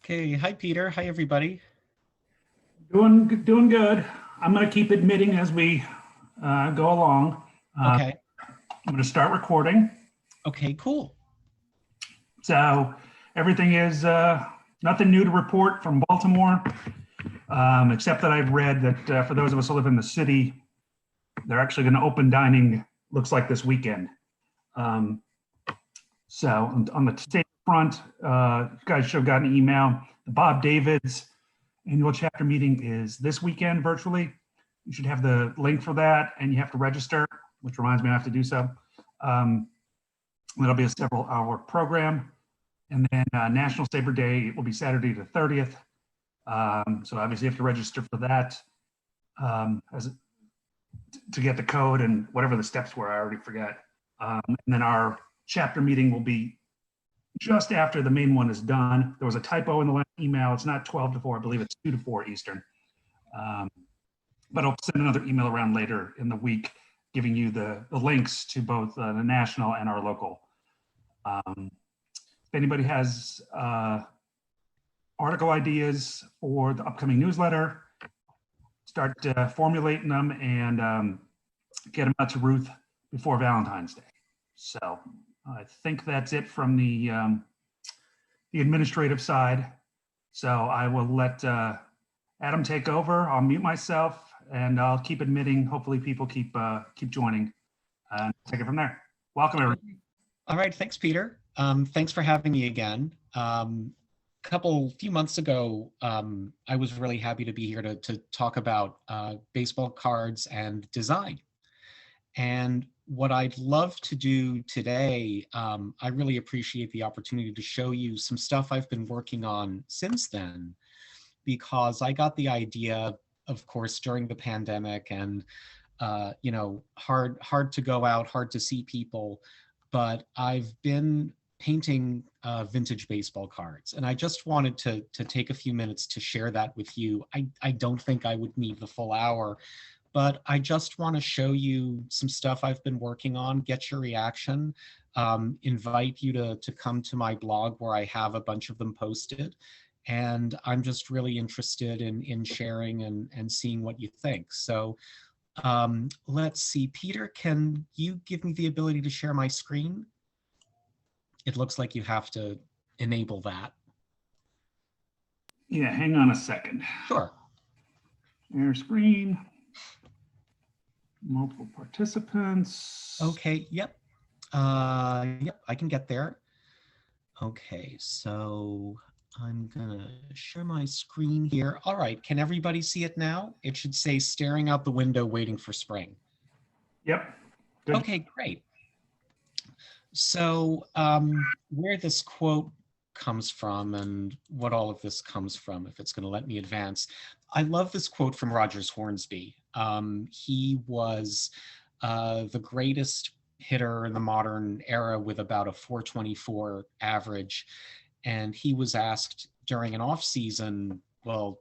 Okay, hi Peter, hi everybody. Doing good. I'm going to keep admitting as we go along. Uh, Okay, I'm going to start recording. okay, cool. So everything is nothing new to report from Baltimore, except that I've read that for those of us who live in the city, they're actually going to open dining. Looks like this weekend. Um, so on the state front, you guys should have gotten an email. The Bob Davids annual chapter meeting is this weekend virtually. You should have the link for that, and you have to register, which reminds me I have to do so. That'll be a several-hour program. And then National Saber Day will be Saturday the 30th. So obviously you have to register for that to get the code and whatever the steps were, I already forgot. And then our chapter meeting will be just after the main one is done. There was a typo in the last email. It's not 12 to 4. I believe it's 2 to 4 Eastern. But I'll send another email around later in the week giving you the links to both the national and our local. If anybody has article ideas for the upcoming newsletter, start formulating them and get them out to Ruth before Valentine's Day. So I think that's it from the administrative side. So I will let Adam take over. I'll mute myself and I'll keep admitting. Hopefully people keep joining and take it from there. Welcome, everyone. All right, thanks, Peter. Thanks for having me again. Few months ago, I was really happy to be here to talk about baseball cards and design. And what I'd love to do today, I really appreciate the opportunity to show you some stuff I've been working on since then, because I got the idea, of course, during the pandemic and, hard to go out, hard to see people, but I've been painting vintage baseball cards. And I just wanted to take a few minutes to share that with you. I don't think I would need the full hour, but I just want to show you some stuff I've been working on, get your reaction, invite you to come to my blog where I have a bunch of them posted. And I'm just really interested in sharing and seeing what you think. So let's see, Peter, can you give me the ability to share my screen? It looks like you have to enable that. Yeah, hang on a second. Sure. Share screen. Multiple participants. Okay, yep. Yep, I can get there. Okay, so I'm gonna share my screen here. All right, can everybody see it now? It should say staring out the window waiting for spring. Yep. Good. Okay, great. So where this quote comes from and what all of this comes from, if it's going to let me advance. I love this quote from Rogers Hornsby. He was the greatest hitter in the modern era with about a 424 average. And he was asked during an off season, well,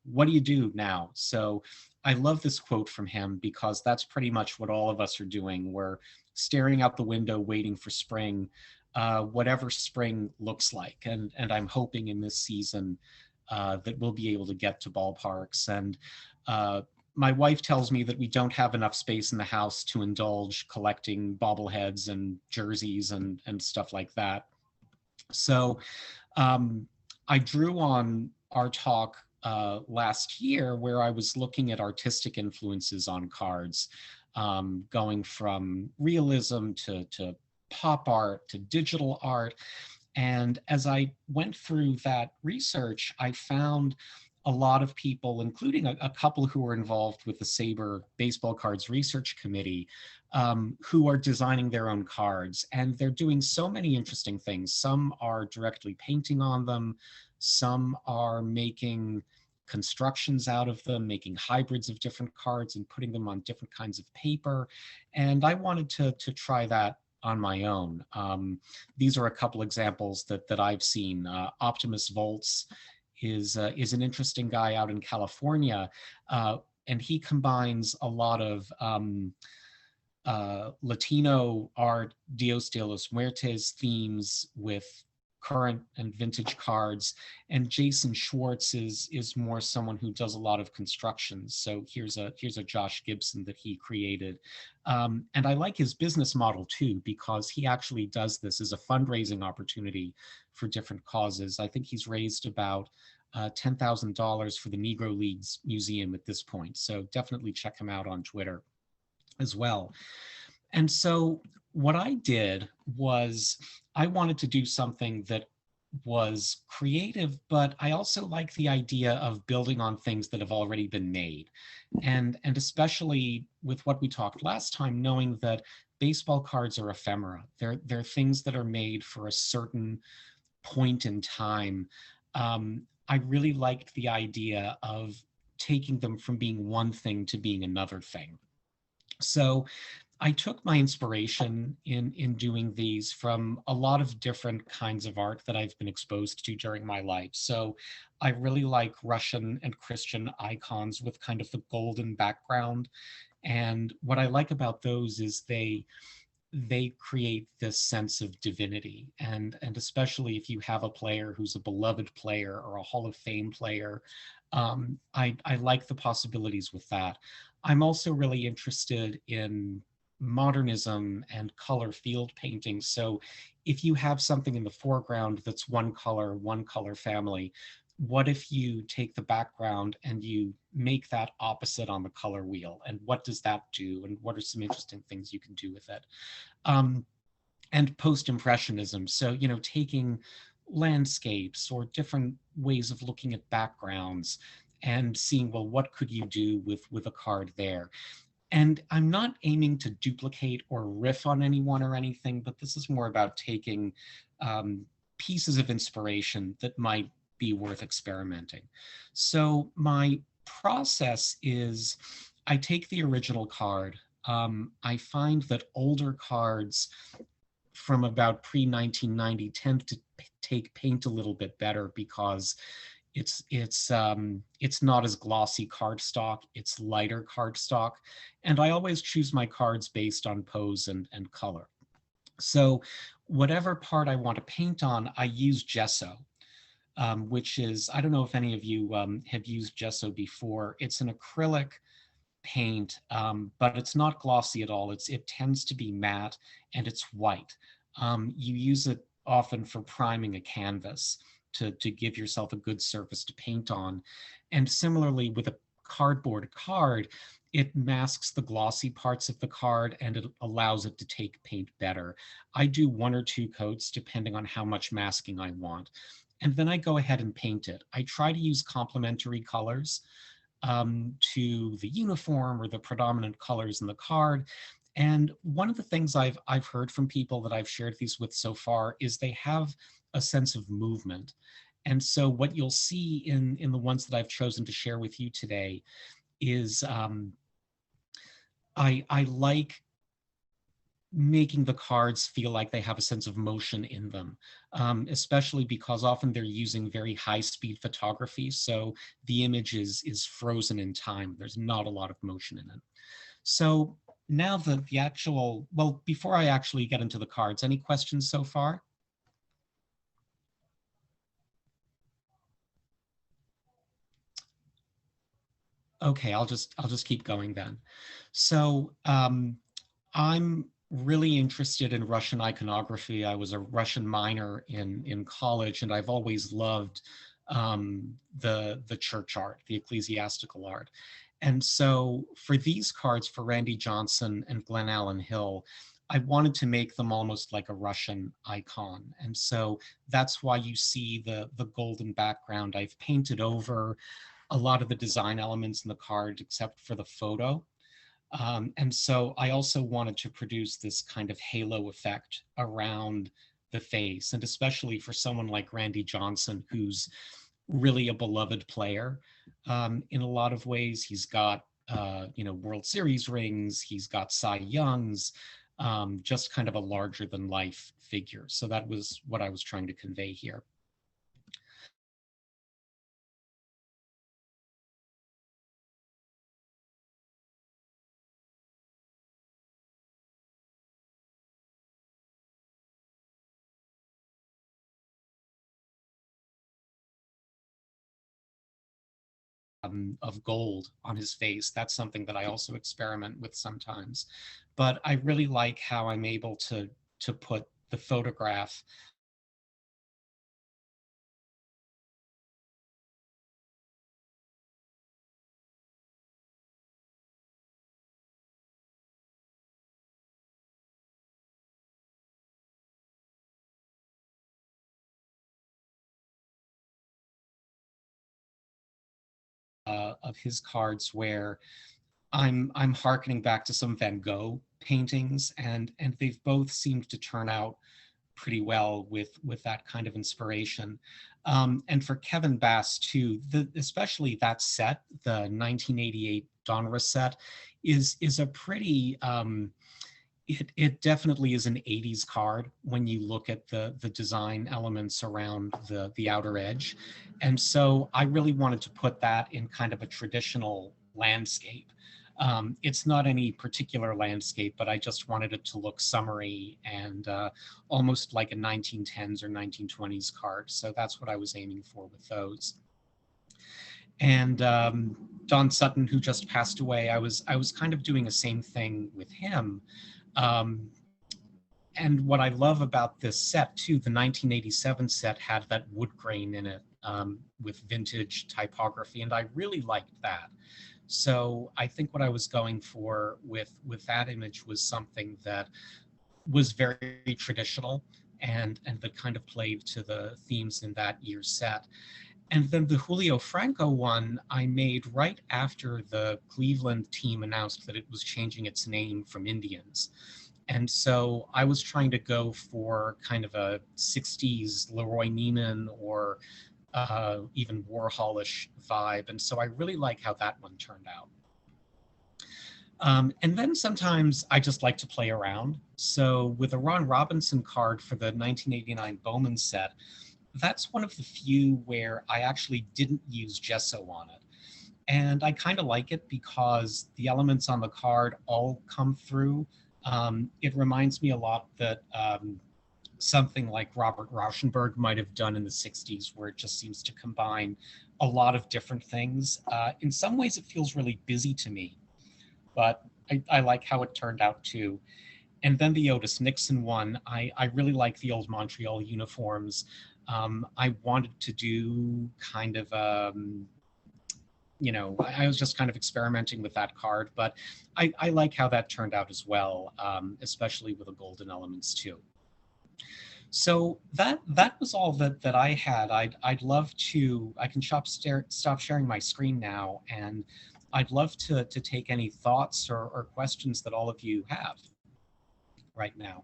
what do you do now? So I love this quote from him because that's pretty much what all of us are doing. We're staring out the window, waiting for spring, whatever spring looks like. And I'm hoping in this season that we'll be able to get to ballparks. And my wife tells me that we don't have enough space in the house to indulge collecting bobbleheads and jerseys and stuff like that. So I drew on our talk last year where I was looking at artistic influences on cards, going from realism to pop art to digital art. And as I went through that research, I found a lot of people, including a couple who are involved with the SABR Baseball Cards Research Committee, who are designing their own cards. And they're doing so many interesting things. Some are directly painting on them. Some are making constructions out of them, making hybrids of different cards and putting them on different kinds of paper. And I wanted to try that on my own. These are a couple examples that I've seen. Optimus Volts is an interesting guy out in California, and he combines a lot of Latino art, Dios de los Muertes themes with current and vintage cards. And Jason Schwartz is more someone who does a lot of construction. So here's a Josh Gibson that he created. And I like his business model too, because he actually does this as a fundraising opportunity for different causes. I think he's raised about $10,000 for the Negro Leagues Museum at this point. So definitely check him out on Twitter as well. And so what I did was I wanted to do something that was creative, but I also like the idea of building on things that have already been made. And especially with what we talked last time, knowing that baseball cards are ephemera. They're things that are made for a certain point in time. I really liked the idea of taking them from being one thing to being another thing. So I took my inspiration in doing these from a lot of different kinds of art that I've been exposed to during my life. So I really like Russian and Christian icons with kind of the golden background. And what I like about those is they create this sense of divinity. And especially if you have a player who's a beloved player or a Hall of Fame player, I like the possibilities with that. I'm also really interested in modernism and color field painting. So if you have something in the foreground that's one color family, what if you take the background and you make that opposite on the color wheel? And what does that do? And what are some interesting things you can do with it? And post-impressionism. So, taking landscapes or different ways of looking at backgrounds and seeing, well, what could you do with a card there? And I'm not aiming to duplicate or riff on anyone or anything, but this is more about taking pieces of inspiration that might be worth experimenting. So my process is I take the original card. I find that older cards from about pre-1990 tend to take paint a little bit better because it's not as glossy cardstock, it's lighter cardstock, and I always choose my cards based on pose and color. So whatever part I want to paint on, I use gesso, which is, I don't know if any of you have used gesso before. It's an acrylic paint, but it's not glossy at all. It tends to be matte and it's white. You use it often for priming a canvas to give yourself a good surface to paint on. And similarly with a cardboard card, it masks the glossy parts of the card and it allows it to take paint better. I do 1 or 2 coats depending on how much masking I want. And then I go ahead and paint it. I try to use complementary colors to the uniform or the predominant colors in the card. And one of the things I've heard from people that I've shared these with so far is they have a sense of movement. And so what you'll see in the ones that I've chosen to share with you today is I like making the cards feel like they have a sense of motion in them, especially because often they're using very high-speed photography, so the image is frozen in time. There's not a lot of motion in it. So now the actual, well, before I actually get into the cards, any questions so far? Okay, I'll just keep going then. So I'm really interested in Russian iconography. I was a Russian minor in college, and I've always loved the church art, the ecclesiastical art. And so for these cards, for Randy Johnson and Glenn Allen Hill, I wanted to make them almost like a Russian icon. And so that's why you see the golden background. I've painted over a lot of the design elements in the card except for the photo. And so I also wanted to produce this kind of halo effect around the face, and especially for someone like Randy Johnson, who's really a beloved player. In a lot of ways, he's got World Series rings, he's got Cy Youngs, just kind of a larger than life figure. So that was what I was trying to convey here. of gold on his face. That's something that I also experiment with sometimes. But I really like how I'm able to put the photograph of his cards where I'm hearkening back to some Van Gogh paintings, and they've both seemed to turn out pretty well with that kind of inspiration. And for Kevin Bass too, especially that set, the 1988 Donruss set, is a pretty it definitely is an 80s card when you look at the design elements around the outer edge. And so I really wanted to put that in kind of a traditional landscape. It's not any particular landscape, but I just wanted it to look summery and almost like a 1910s or 1920s card. So that's what I was aiming for with those. And Don Sutton, who just passed away, I was kind of doing the same thing with him. Um, and what I love about this set too, the 1987 set had that wood grain in it with vintage typography, and I really liked that. So I think what I was going for with that image was something that was very traditional and that kind of played to the themes in that year's set. And then the Julio Franco one I made right after the Cleveland team announced that it was changing its name from Indians. And so I was trying to go for kind of a 60s Leroy Neiman or even Warholish vibe. And so I really like how that one turned out. And then sometimes I just like to play around. So with a Ron Robinson card for the 1989 Bowman set, that's one of the few where I actually didn't use gesso on it. And I kind of like it because the elements on the card all come through. It reminds me a lot that something like Robert Rauschenberg might have done in the 60s, where it just seems to combine a lot of different things. In some ways, it feels really busy to me, but I like how it turned out too. And then the Otis Nixon one, I really like the old Montreal uniforms. I wanted to do kind of, I was just kind of experimenting with that card, but I like how that turned out as well, especially with the golden elements too. So that was all that I had. I'd love to. I can stop sharing my screen now, and I'd love to take any thoughts or questions that all of you have right now.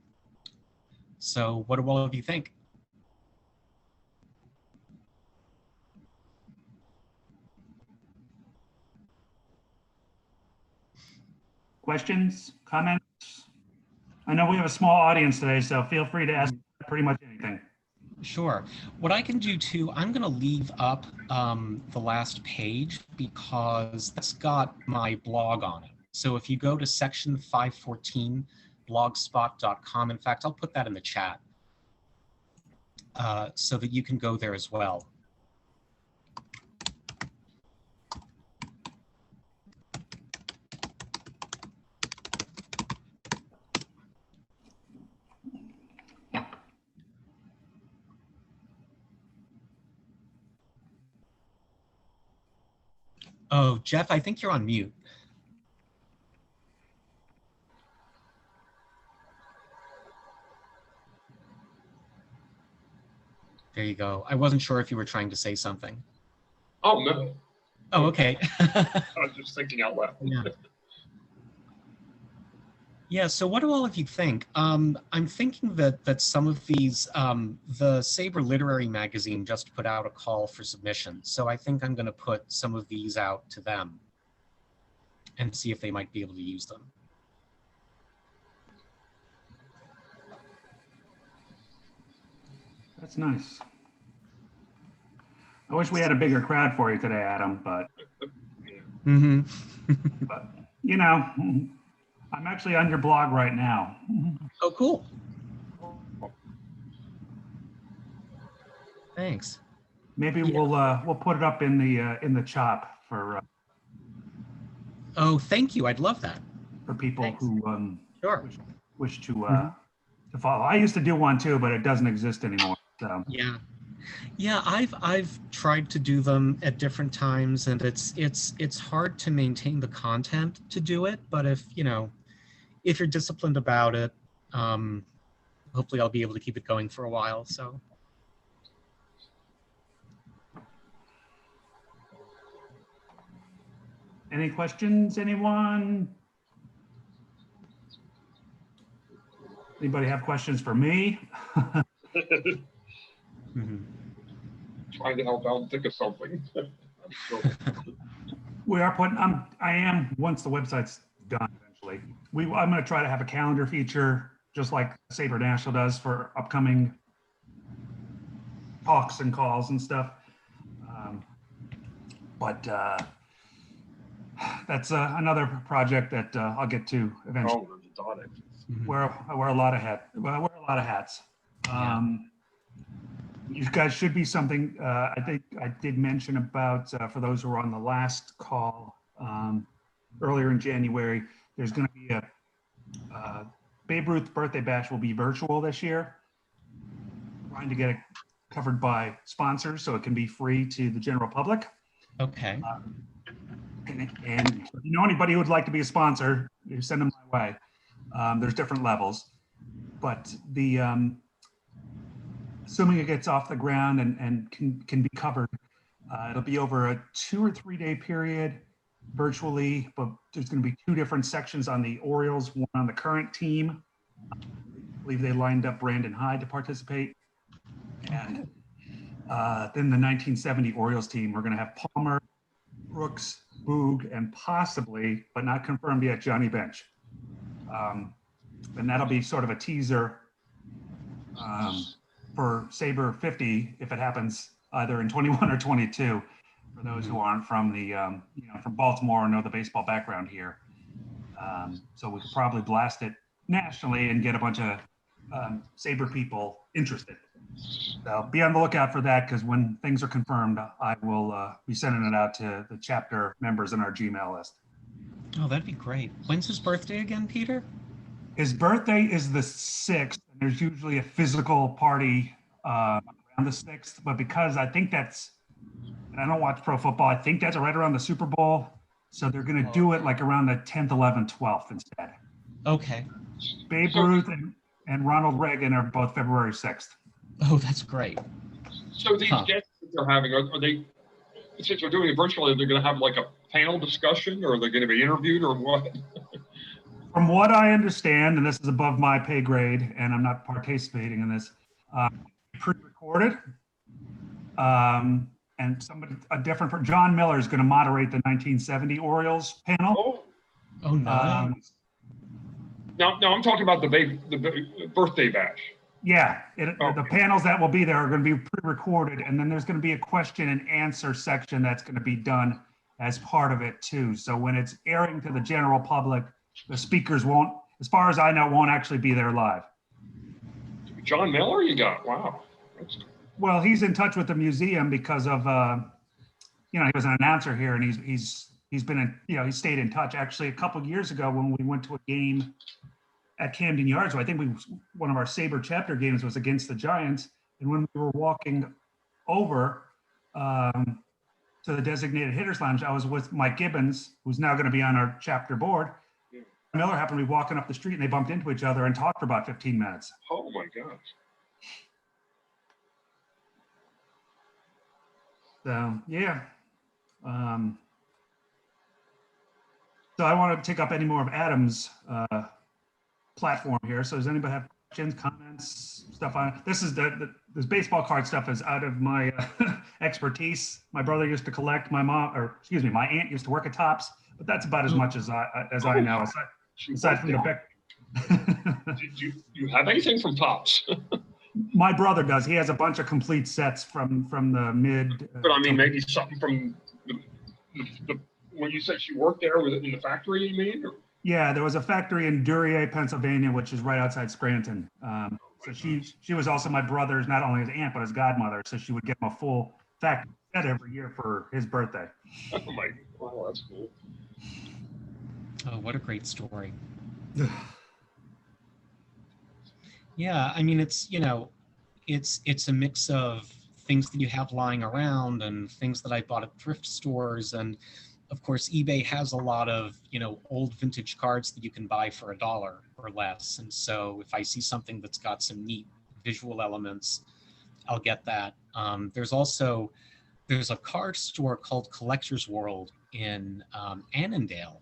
So what do all of you think? Questions, comments? I know we have a small audience today, so feel free to ask pretty much anything. Sure. What I can do too, I'm going to leave up the last page because that's got my blog on it. So if you go to section 514, blogspot.com, in fact, I'll put that in the chat so that you can go there as well. Oh, Jeff, I think you're on mute. There you go. I wasn't sure if you were trying to say something. Oh, no. Oh, okay. I was just thinking out loud. Yeah. Yeah, so what do all of you think? I'm thinking that some of these, the SABR Literary Magazine just put out a call for submission. So I think I'm going to put some of these out to them and see if they might be able to use them. That's nice. I wish we had a bigger crowd for you today, Adam, but, but you know, I'm actually on your blog right now. Oh, cool. Thanks. Maybe we'll put it up in the chop Oh, thank you. I'd love that. for people Thanks. who Sure. wish to Mhm. to follow. I used to do one too, but it doesn't exist anymore. So Yeah. Yeah, I've tried to do them at different times, and it's hard to maintain the content to do it. But if you're disciplined about it, um, hopefully I'll be able to keep it going for a while. So any questions, anyone? Anybody have questions for me? mhm. Trying to help out and think of something. I'm sure. We are putting, I am, once the website's done eventually, I'm going to try to have a calendar feature, just like SABR National does for upcoming talks and calls and stuff. But that's another project that I'll get to eventually. Oh, there's a dot it. Mhm. I wear a lot of hats. You guys should be something, I think I did mention about, for those who were on the last call earlier in January, there's going to be a Babe Ruth birthday bash will be virtual this year. Trying to get it covered by sponsors so it can be free to the general public. Okay. And if you know anybody who would like to be a sponsor, you send them my way. There's different levels, but assuming it gets off the ground and can be covered, it'll be over a 2 or 3 day period virtually, but there's going to be 2 different sections on the Orioles, one on the current team. I believe they lined up Brandon Hyde to participate. And then the 1970 Orioles team, we're going to have Palmer, Brooks, Boog, and possibly, but not confirmed yet, Johnny Bench. And that'll be sort of a teaser for SABR 50 if it happens either in 21 or 22. For those who aren't from the from Baltimore or know the baseball background here, so we could probably blast it nationally and get a bunch of SABR people interested. So be on the lookout for that, because when things are confirmed, I will be sending it out to the chapter members in our Gmail list. Oh, that'd be great. When's his birthday again, Peter? His birthday is the 6th, and there's usually a physical party around the 6th, but because I think that's, and I don't watch pro football, I think that's right around the Super Bowl, so they're going to do it like around the 10th, 11th, 12th instead. Okay. Babe Ruth and Ronald Reagan are both February 6th. Oh, that's great. So these guests that they're having, are they, since they're doing it virtually, they're going to have like a panel discussion, or are they going to be interviewed, or what? From what I understand, and this is above my pay grade, and I'm not participating in this, pre-recorded. And John Miller is going to moderate the 1970 Orioles panel. Oh, Oh, no. now I'm talking about the birthday bash. Yeah, the panels that will be there are going to be pre-recorded, and then there's going to be a question and answer section that's going to be done as part of it too. So when it's airing to the general public, the speakers won't, as far as I know, won't actually be there live. John Miller, you got, wow. Well, he's in touch with the museum because of, he was an announcer here, and he's been in, he stayed in touch. Actually, a couple of years ago when we went to a game at Camden Yards, I think one of our SABR chapter games was against the Giants, and when we were walking over to the designated hitters lounge, I was with Mike Gibbons, who's now going to be on our chapter board. Yeah. Miller happened to be walking up the street, and they bumped into each other and talked for about 15 minutes. Oh my gosh. So yeah. So I want to take up any more of Adam's platform here. So does anybody have questions, comments, stuff on it? This is this baseball card stuff is out of my expertise. My brother used to collect. My aunt used to work at Topps, but that's about as much as I know. Aside from the back. Do you have anything from Topps? My brother does. He has a bunch of complete sets from the mid. But I mean, maybe something from when you said she worked there, was it in the factory, you mean? Or? Yeah, there was a factory in Duryea, Pennsylvania, which is right outside Scranton. So she was also my brother's, not only his aunt, but his godmother. So she would get him a full factory that every year for his birthday. Oh my, wow, that's cool. Oh, what a great story. Yeah, I mean, it's, you know, it's a mix of things that you have lying around and things that I bought at thrift stores. And of course, eBay has a lot of, you know, old vintage cards that you can buy for $1 or less. And so if I see something that's got some neat visual elements, I'll get that. There's a card store called Collector's World in Annandale,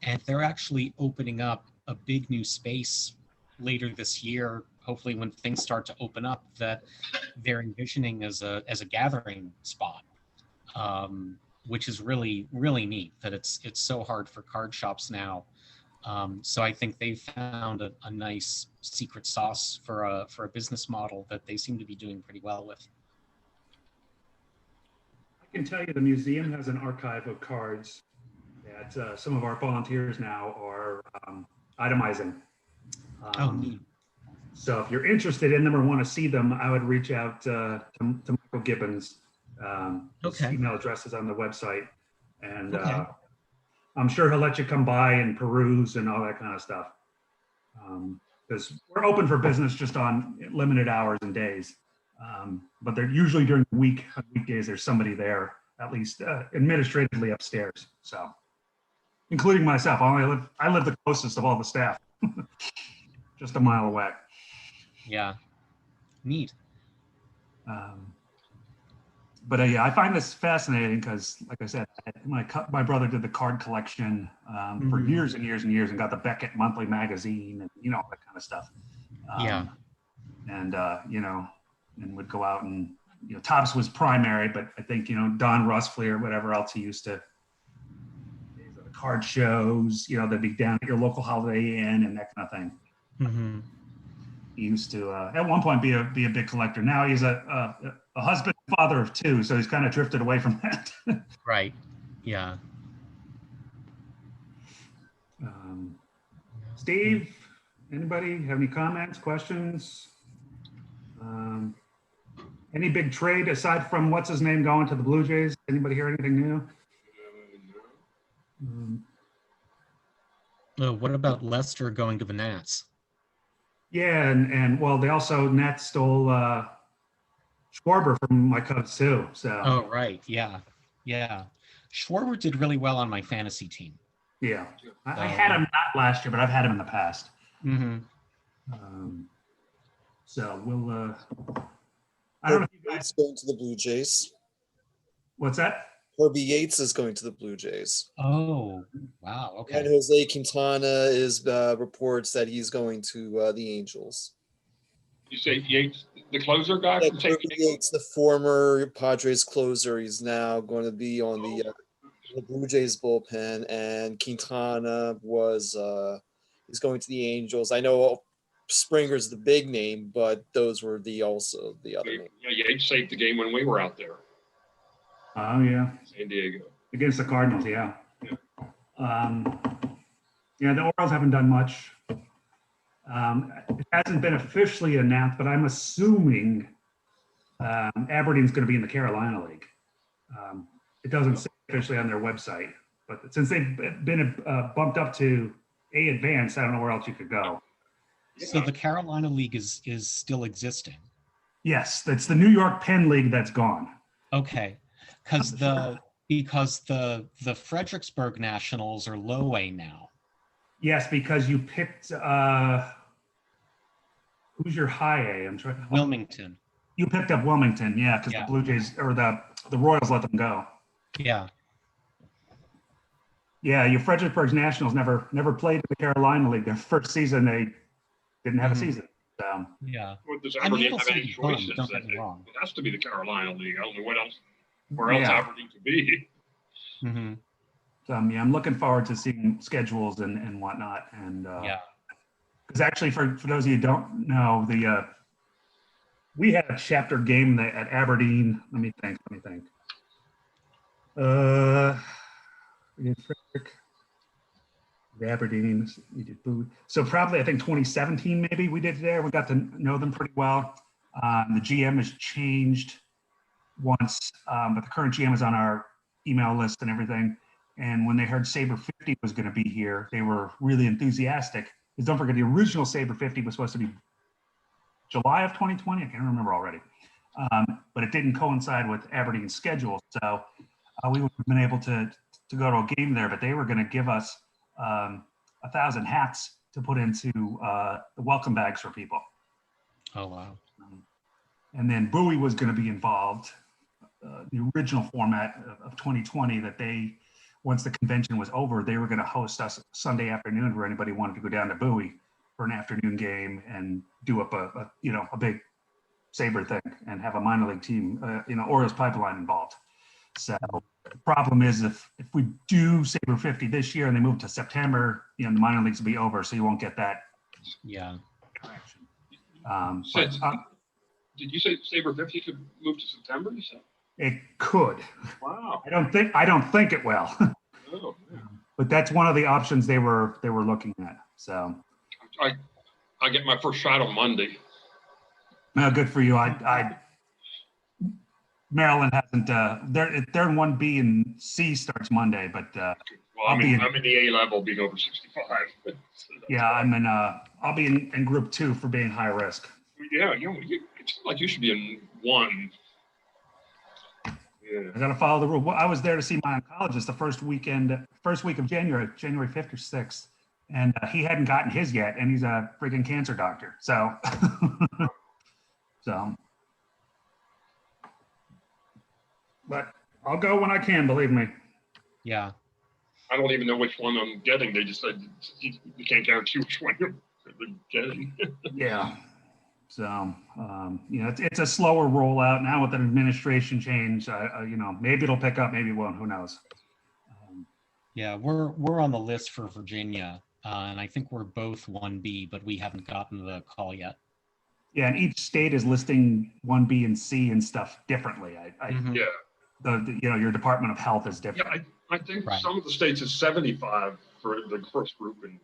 and they're actually opening up a big new space later this year, hopefully when things start to open up, that they're envisioning as a gathering spot, which is really, really neat. That it's so hard for card shops now. So I think they've found a nice secret sauce for a business model that they seem to be doing pretty well with. I can tell you the museum has an archive of cards that some of our volunteers now are itemizing. Oh, neat. So if you're interested in them or want to see them, I would reach out to Michael Gibbons. His Okay. email address is on the website. And Okay. I'm sure he'll let you come by and peruse and all that kind of stuff. Because we're open for business just on limited hours and days. But they're usually during the week, on weekdays, there's somebody there, at least administratively upstairs. So, including myself, I live the closest of all the staff, just a mile away. Yeah, neat. But yeah, I find this fascinating because, like I said, my brother did the card collection for years and years and years, and got the Beckett Monthly magazine and all that kind of stuff. Yeah. And and would go out and Topps was primary, but I think Don Rusfley or whatever else he used to. The card shows, they'd be down at your local Holiday Inn and that kind of thing. Mm-hmm. He used to at one point be a big collector. Now he's a husband and father of 2, so he's kind of drifted away from that. Right. Yeah. Steve, anybody have any comments, questions? Any big trade aside from what's his name going to the Blue Jays? Anybody hear anything new? What about Lester going to the Nats? Yeah, and well, they also Nats stole Schwarber from my Cubs too. So. Oh, right. Yeah. Schwarber did really well on my fantasy team. Yeah, I had him not last year, but I've had him in the past. Mm-hmm. So we'll. I don't know if you guys going to the Blue Jays. What's that? Herbie Yates is going to the Blue Jays. Oh, wow. Okay. And Jose Quintana is reports that he's going to the Angels. You say Yates, the closer guy Yeah, from San Herbie Diego? Yates, the former Padres closer, he's now going to be on the Blue Jays bullpen, and Quintana was he's going to the Angels. I know Springer's the big name, but those were also the other names. Yeah, Yates saved the game when we were out there. Oh yeah, San Diego. against the Cardinals. Yeah. Yeah, the Orioles haven't done much. It hasn't been officially announced, but I'm assuming Aberdeen's going to be in the Carolina League. It doesn't say officially on their website, but since they've been bumped up to A advanced, I don't know where else you could go. So the Carolina League is still existing. Yes, that's the New York Penn League that's gone. Okay, because the Fredericksburg Nationals are low A now. Yes, because you picked who's your high A? I'm trying. Wilmington. You picked up Wilmington, yeah, because the Blue Jays or the Royals let them go. Yeah. Yeah, your Fredericksburg Nationals never played in the Carolina League. Their first season, they didn't have a season. So. Yeah. Well, does I mean, Aberdeen it'll have still any be fun, choices? don't get me wrong. It has to be the Carolina League. I don't know where else Aberdeen could be. Mm-hmm. So, yeah, I'm looking forward to seeing schedules and whatnot. And Yeah. because actually, for those of you who don't know, we had a chapter game at Aberdeen. Let me think. We did Frederick, Aberdeen. We did Boot. So probably I think 2017 maybe we did there. We got to know them pretty well. The GM has changed. once, but the current GM is on our email list and everything. And when they heard Saber 50 was going to be here, they were really enthusiastic. Because don't forget, the original Saber 50 was supposed to be July of 2020. I can't remember already. But it didn't coincide with Aberdeen's schedule. So we would have been able to go to a game there, but they were going to give us 1,000 hats to put into the welcome bags for people. Oh, wow. And then Bowie was going to be involved, the original format of 2020 that they, once the convention was over, they were going to host us Sunday afternoon where anybody wanted to go down to Bowie for an afternoon game and do up a big Sabre thing and have a minor league team, Orioles pipeline involved. So the problem is if we do Sabre 50 this year and they move to September, the minor leagues will be over, so you won't get that. Yeah. Did you say Sabre 50 could move to September? You said it could. Wow. I don't think it will. Oh, but that's one of the options they were looking at. So I get my first shot on Monday. No, good for you. Maryland hasn't. They're in 1B and C starts Monday, but well, I'm in the A level, being over 65. Yeah, I'll be in group 2 for being high risk. Yeah, it seems like you should be in 1. Yeah. I got to follow the rule. Well, I was there to see my oncologist the first week of January 5th or 6th, and he hadn't gotten his yet, and he's a freaking cancer doctor. So, but I'll go when I can, believe me. Yeah. I don't even know which one I'm getting. They just said you can't guarantee which one you're getting. Yeah. So, it's a slower rollout now with an administration change. Maybe it'll pick up, maybe it won't. Who knows? Yeah, we're on the list for Virginia, and I think we're both 1B, but we haven't gotten the call yet. Yeah, and each state is listing 1B and C and stuff differently. Yeah. Your Department of Health is different. Yeah, I think some of the states is 75 for the first group, and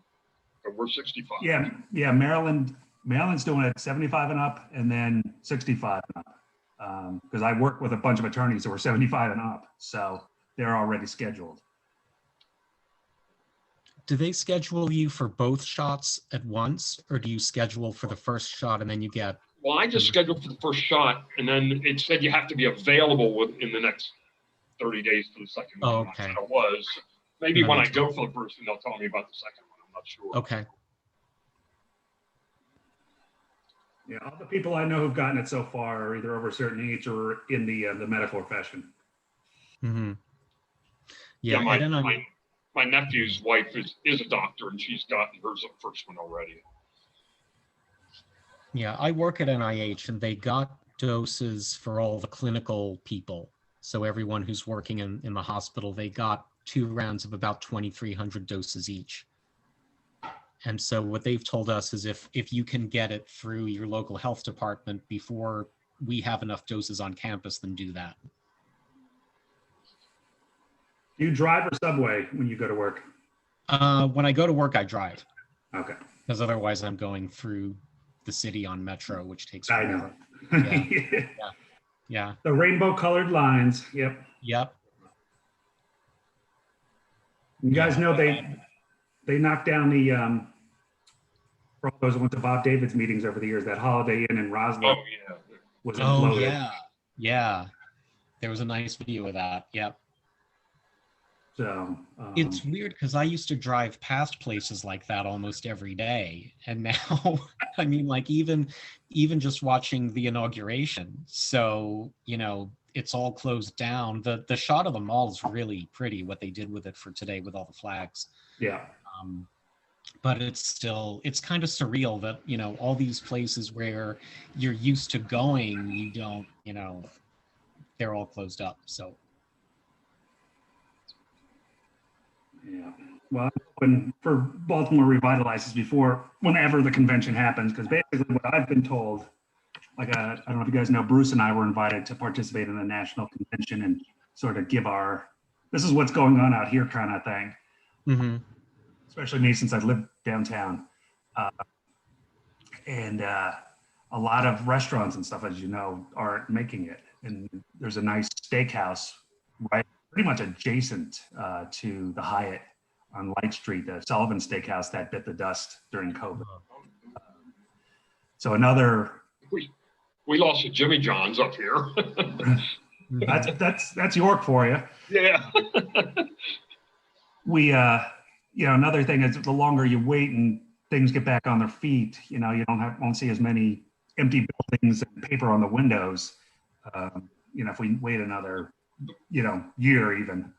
we're 65. Yeah. Maryland's doing it 75 and up, and then 65 and up. Because I work with a bunch of attorneys who are 75 and up, so they're already scheduled. Do they schedule you for both shots at once, or do you schedule for the first shot and then you get? Well, I just scheduled for the first shot, and then it said you have to be available within the next 30 days for the second one. Oh, okay. I was. Maybe when I go for the first one, they'll tell me about the second one. I'm not sure. Okay. Yeah, all the people I know who've gotten it so far are either over a certain age or in the medical profession. Mm-hmm. Yeah, my nephew's wife is a doctor, and she's gotten hers the first one already. Yeah, I work at NIH, and they got doses for all the clinical people. So everyone who's working in the hospital, they got 2 rounds of about 2,300 doses each. And so what they've told us is if you can get it through your local health department before we have enough doses on campus, then do that. Do you drive or subway when you go to work? When I go to work, I drive. Okay. Because otherwise I'm going through the city on Metro, which takes forever. I know. Yeah. The rainbow colored lines. Yep. Yep. You guys know they knocked down the for all those who went to Bob David's meetings over the years, that Holiday Inn in Roswell was imploded. Yeah. There was a nice video of that. Yep. So it's weird because I used to drive past places like that almost every day, and now I mean, like even just watching the inauguration. So it's all closed down. The shot of the mall is really pretty. What they did with it for today with all the flags. Yeah. But it's kind of surreal that all these places where you're used to going, you don't, they're all closed up. So. Yeah. Well, when for Baltimore revitalizes whenever the convention happens, because basically what I've been told, like I don't know if you guys know, Bruce and I were invited to participate in the national convention and sort of give this is what's going on out here kind of thing. Mm-hmm. Especially me, since I live downtown. And a lot of restaurants and stuff, as you know, aren't making it. and there's a nice steakhouse right, pretty much adjacent to the Hyatt on Light Street, the Sullivan Steakhouse that bit the dust during COVID. So another. We lost a Jimmy John's up here. That's York for you. Yeah. We, another thing is the longer you wait and things get back on their feet, you won't see as many empty buildings and paper on the windows. If we wait another, year even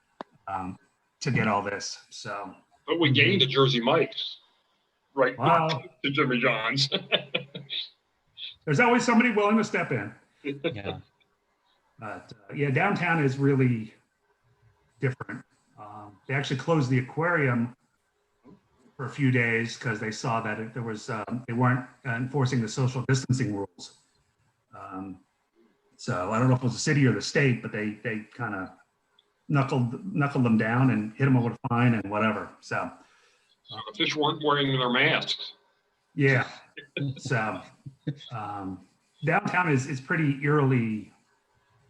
to get all this. So. But we gained a Jersey Mike's, right? Wow. To Jimmy John's. There's always somebody willing to step in. Yeah. But downtown is really different. They actually closed the aquarium for a few days because they saw that they weren't enforcing the social distancing rules. So I don't know if it was the city or the state, but they kind of knuckled them down and hit them with a fine and whatever. So the fish weren't wearing their masks. Yeah. So downtown is pretty eerily.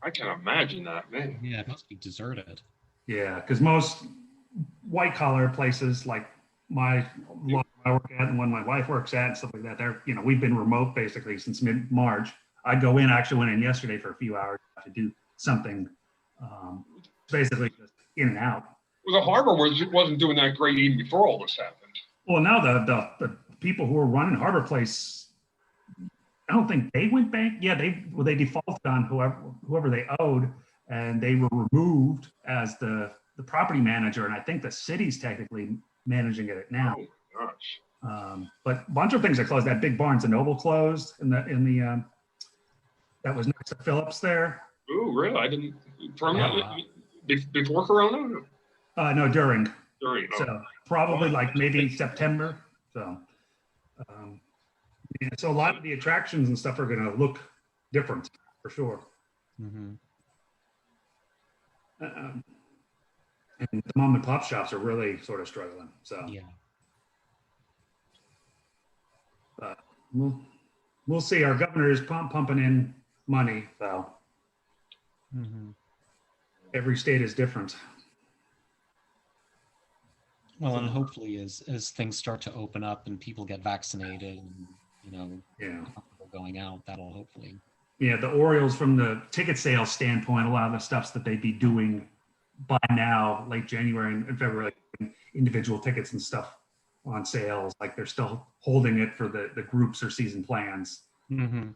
I can imagine that, man. Yeah, it must be deserted. Yeah, because most white collar places like my law I work at and one my wife works at and stuff like that, we've been remote basically since mid-March. I actually went in yesterday for a few hours to do something, basically just in and out. Well, the harbor wasn't doing that great even before all this happened. Well, now the people who are running Harbor Place, I don't think they went bank. Yeah, they defaulted on whoever they owed, and they were removed as the property manager. And I think the city's technically managing it now. Oh gosh. But a bunch of things are closed. That big Barnes and Noble closed in the that was next to Phillips there. Oh, really? I didn't permanently before Corona. No, during. During. Oh. So probably like maybe September. So. So a lot of the attractions and stuff are going to look different for sure. Mm-hmm. And the mom and pop shops are really sort of struggling. So Yeah. But we'll see. Our governor is pumping in money, so Mm-hmm. every state is different. Well, and hopefully as things start to open up and people get vaccinated and, Yeah. comfortable going out, that'll hopefully. Yeah, the Orioles, from the ticket sales standpoint, a lot of the stuffs that they'd be doing by now, late January and February, like individual tickets and stuff on sales, like they're still holding it for the groups or season plans, Mm-hmm.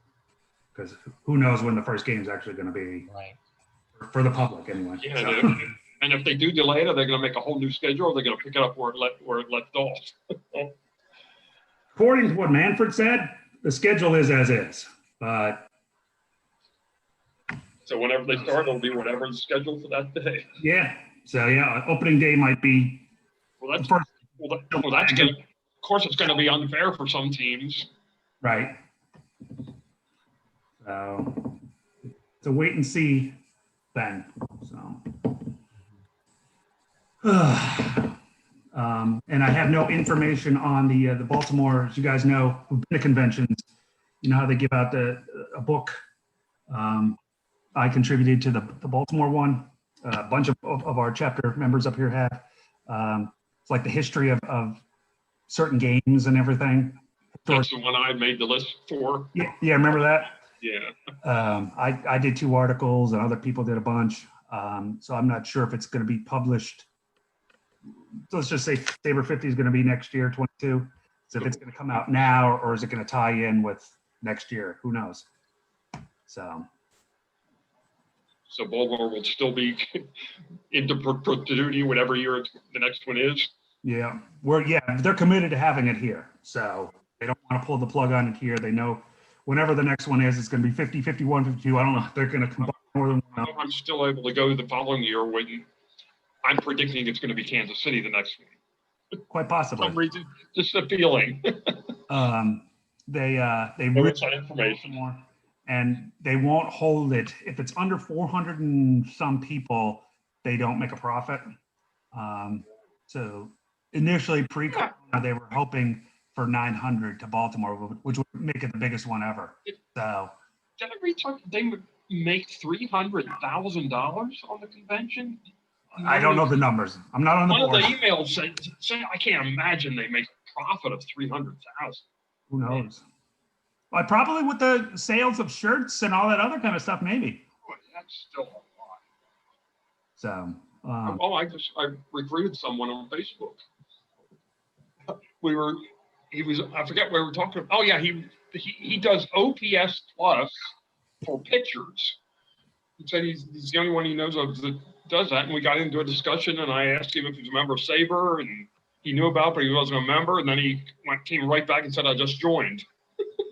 because who knows when the first game is actually going to be, Right. for the public anyway. Yeah, So, and if they do delay it, are they going to make a whole new schedule? Or are they going to pick it up where it left off? according to what Manfred said, the schedule is as is, but So whenever they start, it'll be whatever's scheduled for that day. yeah. So yeah, opening day might be Well, the that's first, that's going to. Of course, it's going to be unfair for some teams. right? So it's a wait and see then. So. And I have no information on the Baltimore. As you guys know, who've been to conventions, you know how they give out a book. I contributed to the Baltimore one. A bunch of our chapter members up here have. It's like the history of certain games and everything. That's the one I made the list for. Yeah, remember that? Yeah. I did 2 articles and other people did a bunch. So I'm not sure if it's going to be published. So let's just say Saber 50 is going to be next year, 22. So if it's going to come out now, or is it going to tie in with next year? Who knows? So Baltimore will still be into duty whatever year the next one is. yeah, they're committed to having it here. So they don't want to pull the plug on it here. They know whenever the next one is, it's going to be 50, 51, 52. I don't know if they're going to combine more than one. I'm still able to go the following year when I'm predicting it's going to be Kansas City the next one. Quite For possibly. some reason, just a feeling. They No really inside information. more, and they won't hold it if it's under 400 and some people. They don't make a profit. So initially, pre-corona, they were hoping for 900 to Baltimore, which would make it the biggest one ever. So Did I read something? make $300,000 on the convention? I don't know the numbers. I'm not on the One of the board. emails said I can't imagine they make a profit of 300,000. Who knows? Well, probably with the sales of shirts and all that other kind of stuff, maybe. That's still a lot. So, I recruited someone on Facebook. I forget where we were talking about. Oh yeah, he does OPS plus for pitchers. He said he's the only one he knows of that does that. And we got into a discussion, and I asked him if he was a member of SABR, and he knew about it, but he wasn't a member. And then he came right back and said, I just joined.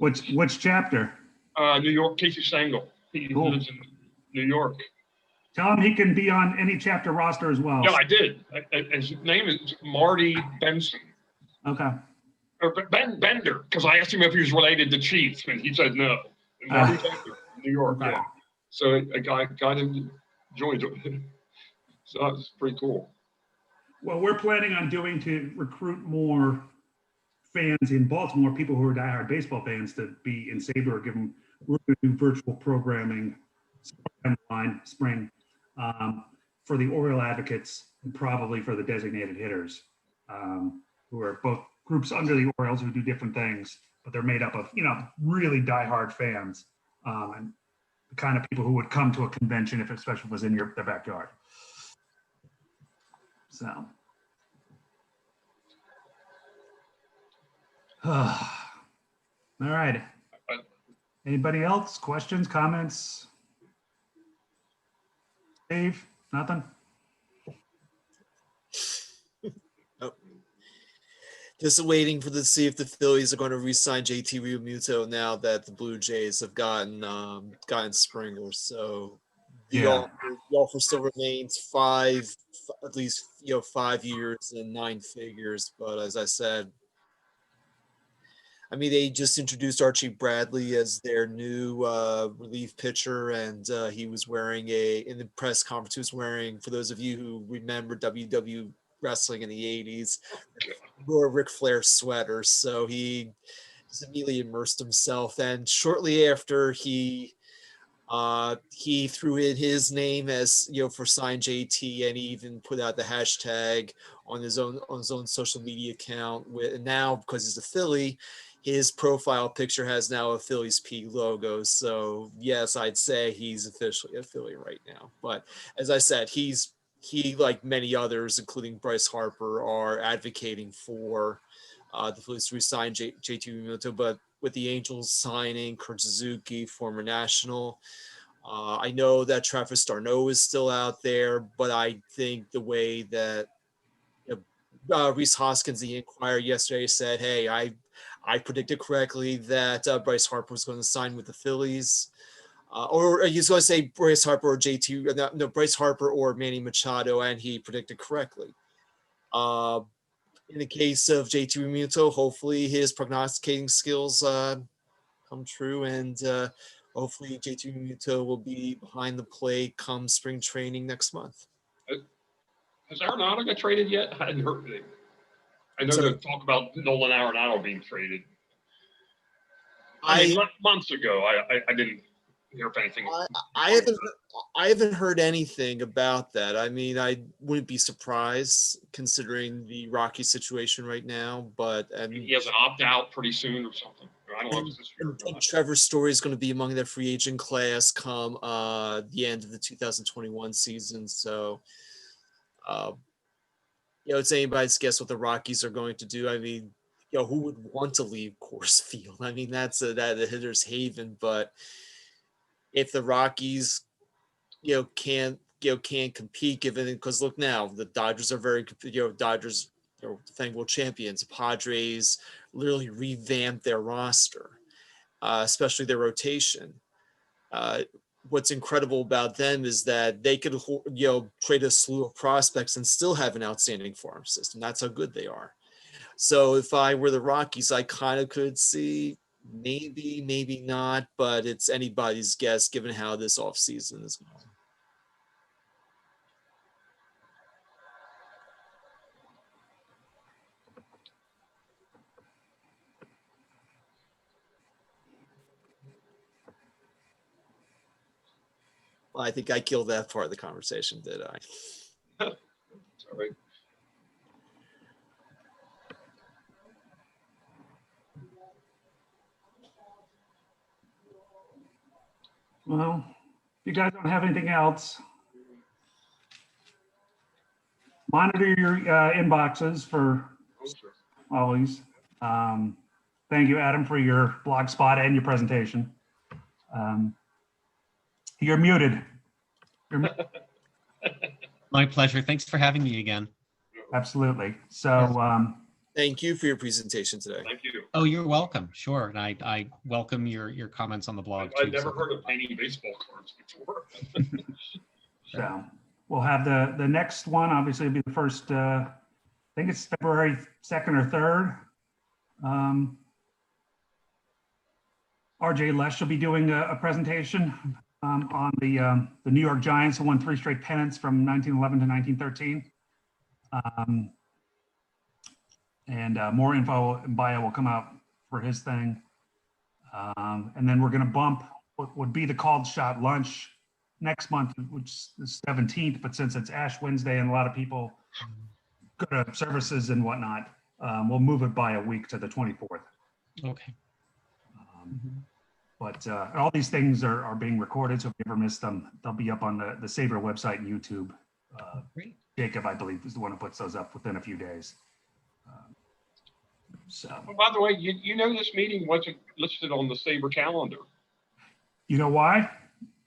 Which chapter? New York, Casey Stengel. He lives in New York. Tell him he can be on any chapter roster as well. Yeah, I did. His name is Marty Benson. Okay. Or Bender, because I asked him if he was related to Chief, and he said no. Marty Bender, New York, okay. yeah. So a guy got him to join. So that was pretty cool. What we're planning on doing to recruit more fans in Baltimore, people who are diehard baseball fans, to be in SABR, give them, we're going to do virtual programming spring for the Oriole advocates and probably for the designated hitters, who are both groups under the Orioles who do different things, but they're made up of, really diehard fans, and the kind of people who would come to a convention if it especially was in their backyard. So. All right. Anybody else? Questions, comments? Dave, nothing? Oh. Just waiting to see if the Phillies are going to re-sign JT Realmuto now that the Blue Jays have gotten Springer. So the offer still remains at least 5 years and 9 figures. But as I said, they just introduced Archie Bradley as their new relief pitcher, and he was wearing in the press conference, he was wearing, for those of you who remember WW wrestling in the 80s, wore a Ric Flair sweater. So he just immediately immersed himself. And shortly after, he threw in his name as, for Sign JT, and he even put out the hashtag on his own social media account. And now, because he's a Philly, his profile picture has now a Phillies P logo. So yes, I'd say he's officially a Philly right now. But as I said, he, like many others, including Bryce Harper, are advocating for the Phillies to resign JT Realmuto. But with the Angels signing Kurt Suzuki, former National, I know that Travis d'Arnaud is still out there, but I think the way that Reese Hoskins, the Inquirer, yesterday said, hey, I predicted correctly that Bryce Harper was going to sign with the Phillies. Or he's going to say Bryce Harper or JT, no, Bryce Harper or Manny Machado, and he predicted correctly. In the case of JT Realmuto, hopefully his prognosticating skills come true, and hopefully JT Realmuto will be behind the plate come spring training next month. Has Arenado got traded yet? I hadn't heard anything. I know they talk about Nolan Arenado being traded. Months ago, I didn't hear of anything. I haven't heard anything about that. I wouldn't be surprised considering the Rocky situation right now. But he has an opt-out pretty soon or something. I don't know if it's this year. And Trevor Story is going to be among the free agent class come the end of the 2021 season. So, it's anybody's guess what the Rockies are going to do. Who would want to leave Coors Field? That's the hitter's haven. But if the Rockies, can't compete, given, because look now, the Dodgers are very, Dodgers are defending world champions. The Padres literally revamped their roster, especially their rotation. What's incredible about them is that they could, trade a slew of prospects and still have an outstanding farm system. That's how good they are. So if I were the Rockies, I kind of could see maybe not, but it's anybody's guess given how this offseason is going. Well, I think I killed that part of the conversation, did I? It's all right. Well, if you guys don't have anything else, monitor your inboxes for Oh, sure. always. Thank you, Adam, for your blog spot and your presentation. You're muted. My pleasure. Thanks for having me again. Absolutely. So, Thank you for your presentation today. Thank you. Oh, you're welcome. Sure. And I welcome your comments on the blog too. I'd never so- heard of painting baseball cards before. so we'll have the next one, obviously, will be the first, I think it's February 2nd or 3rd. RJ Lesh will be doing a presentation on the New York Giants who won 3 straight pennants from 1911 to 1913. And more info and bio will come out for his thing. And then we're going to bump what would be the called shot lunch next month, which is the 17th. But since it's Ash Wednesday and a lot of people go to services and whatnot, we'll move it by a week to the 24th. Okay. But all these things are being recorded, so if you ever missed them, they'll be up on the SABR website and YouTube. Great. Jacob, I believe, is the one who puts those up within a few days. So, Oh, by the way, you know this meeting wasn't listed on the SABR calendar. you know why?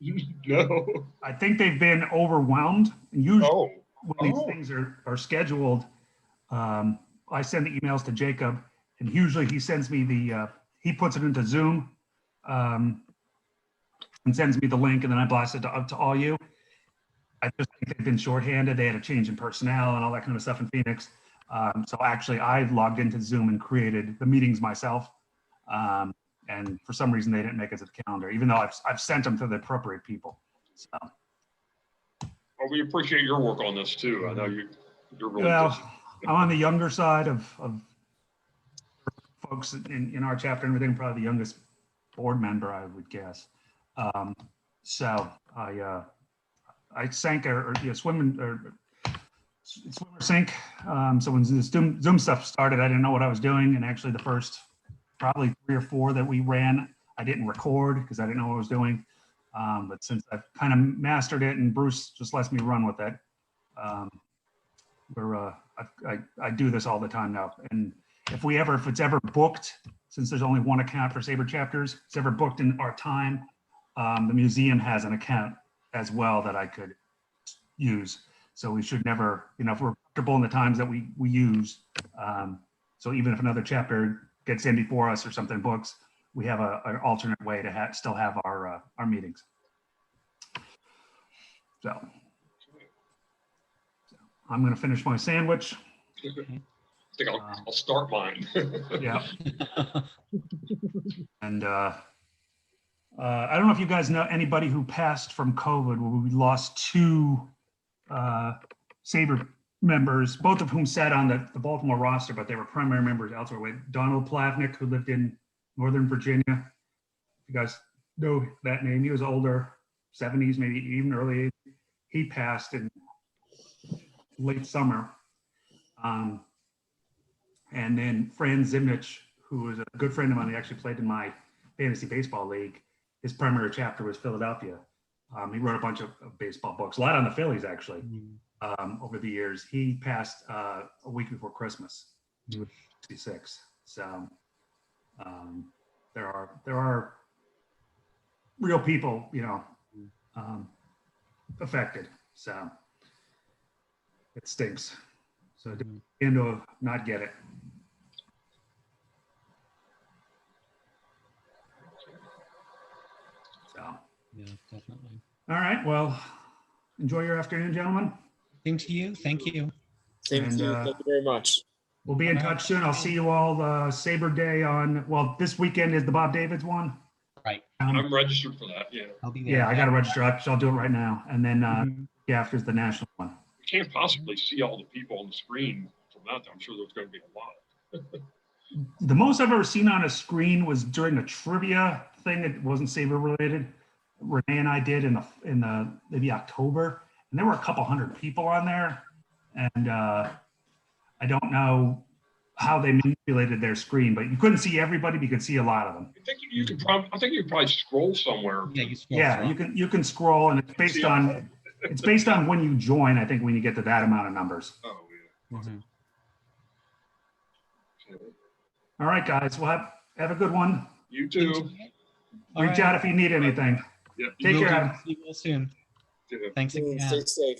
No. I think they've been overwhelmed. And usually Oh. when these Oh. things are scheduled, I send the emails to Jacob, and usually he sends me he puts it into Zoom and sends me the link, and then I blast it to all you. I just think they've been shorthanded. They had a change in personnel and all that kind of stuff in Phoenix. So actually, I logged into Zoom and created the meetings myself. And for some reason, they didn't make it to the calendar, even though I've sent them to the appropriate people. So, Well, we appreciate your work on this too. I know you're really well, busy. I'm on the younger side of folks in our chapter and everything, probably the youngest board member, I would guess. So I sank or swim or sink. So when the Zoom stuff started, I didn't know what I was doing. And actually the first probably 3 or 4 that we ran, I didn't record because I didn't know what I was doing. But since I've kind of mastered it and Bruce just lets me run with it, I do this all the time now. And if it's ever booked, since there's only one account for SABR chapters, it's ever booked in our time, the museum has an account as well that I could use. So we should never, if we're comfortable in the times that we use, so even if another chapter gets in before us or something books, we have an alternate way to still have our meetings. So I'm going to finish my sandwich. I think I'll start mine. Yeah. And I don't know if you guys know anybody who passed from COVID. We lost 2 SABR members, both of whom sat on the Baltimore roster, but they were primary members elsewhere. With Donald Plavnik, who lived in Northern Virginia. You guys know that name. He was older, 70s, maybe even early 80s. He passed in late summer. And then Fran Zimnich, who was a good friend of mine, he actually played in my fantasy baseball league. His primary chapter was Philadelphia. He wrote a bunch of baseball books, a lot on the Phillies, actually, over the years. He passed a week before Christmas. He was 66. So there are real people, affected. So it stinks. So to not get it. So. Yeah, definitely. All right. Well, enjoy your afternoon, gentlemen. Same to you. Thank you. Same to you. Thank you very much. We'll be in touch soon. I'll see you all SABR Day this weekend is the Bob Davids one. Right. I'm registered for that. Yeah. I'll be there. Yeah, I got to register. I'll do it right now. And then after is the national one. We can't possibly see all the people on the screen from that. I'm sure there's going to be a lot. The most I've ever seen on a screen was during a trivia thing. It wasn't SABR related. Renee and I did in the maybe October, and there were a couple hundred people on there, and I don't know how they manipulated their screen, but you couldn't see everybody, but you could see a lot of them. I think you could probably scroll somewhere. Yeah, you scroll Yeah, through. you can scroll, and it's based on when you join. I think when you get to that amount of numbers. Oh, yeah. Mhm. All right, guys. Well, have a good one. You too. All Reach right. out if you need anything. Yeah. Take Will care, do. Adam. See you all soon. Yeah. Thanks again. Stay safe.